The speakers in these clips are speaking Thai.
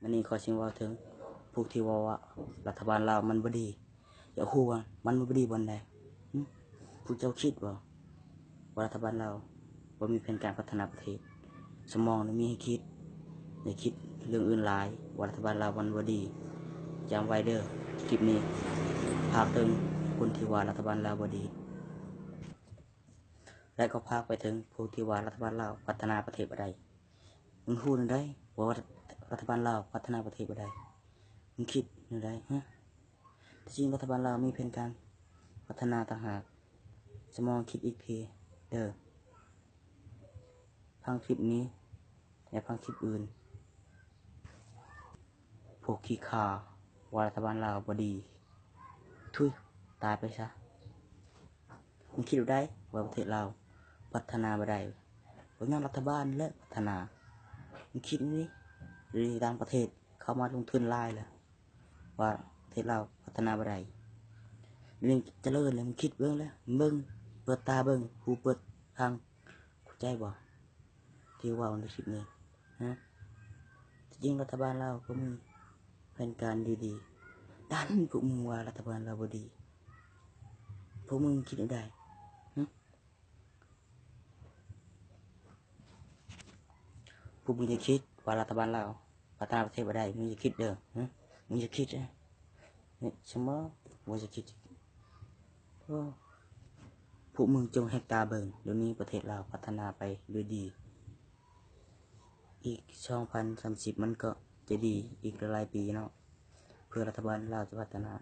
มันนี่ขอชิงว่าถึงพวกที่ว่ารัฐบาลเรามันบ่ดีอย่าคู่ว่ามันบ่ดีบนใดผู้เจ้าคิดว่ารัฐบาลเราบ่มีแผนการพัฒนาประเทศสมองมีให้คิดอย่าคิดเรื่องอื่นหลายว่ารัฐบาลเรามันบ่ดีจำไว้เด้อคลิปนี้ภาคถึงคนที่ว่ารัฐบาลเราบ่ดีและก็ภาคไปถึงผู้ที่ว่ารัฐบาลเราพัฒนาประเทศบ่ได้มึงพูดได้ว่ารัฐบาลเราพัฒนาประเทศบ่ได้มึงคิดได้จริงรัฐบาลเรามีแผนการพัฒนาต่างหากสมองคิดอีกทีเด้อพังคลิปนี้อย่าพังคลิปอื่นพวกขี้ข่าว่ารัฐบาลเราบ่ดีทุยตายไปซะมึงคิดได้ว่าประเทศเราพัฒนาบ่ได้เพราะงั้นรัฐบาลและพัฒนามึงคิดนี่หรือต่างประเทศเข้ามาลงทุนลายแล้วว่าประเทศเราพัฒนาบ่ได้เรื่องเจริญเลยมึงคิดเบิ่งแล้วมึงเปิดตาเบิ่งหูเปิดทางเข้าใจบ่ที่ว่าในคลิปนี้จริงรัฐบาลเราก็มีแผนการดีๆด้านพวกมึงว่ารัฐบาลเราบ่ดีพวกมึงคิดได้พวกมึงจะคิดว่ารัฐบาลเราพัฒนาประเทศบ่ได้มึงจะคิดเด้อมึงจะคิดนี่สมมติว่าจะคิดพวกมึงจงให้ตาเบิ่งเดี๋ยวนี้ประเทศเราพัฒนาไปด้วยดีอีก2030มันก็จะดีอีกหลายปีเนาะเพื่อรัฐบาลเราจะพัฒนา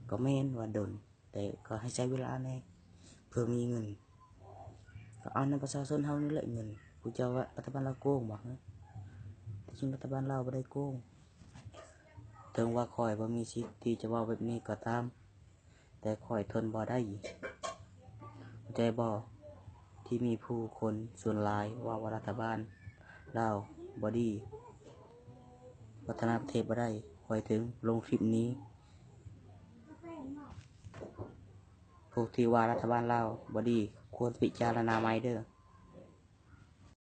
ก็ไม่เห็นว่าดนแต่ก็ให้ใช้เวลาแน่เพื่อมีเงินก็เอาในประชาชนเฮานี่แหละเงินผู้เจ้าว่ารัฐบาลเราโกงบ่แต่จริงรัฐบาลเราบ่ได้โกงถึงว่าข่อยบ่มีสิทธิ์ที่จะเว้าแบบนี้ก็ตามแต่ข่อยทนบ่ได้ใจบ่ที่มีผู้คนส่วนหลายว่ารัฐบาลเราบ่ดีพัฒนาประเทศบ่ได้ข่อยถึงลงคลิปนี้พวกที่ว่ารัฐบาลเราบ่ดีควรพิจารณาใหม่เด้อ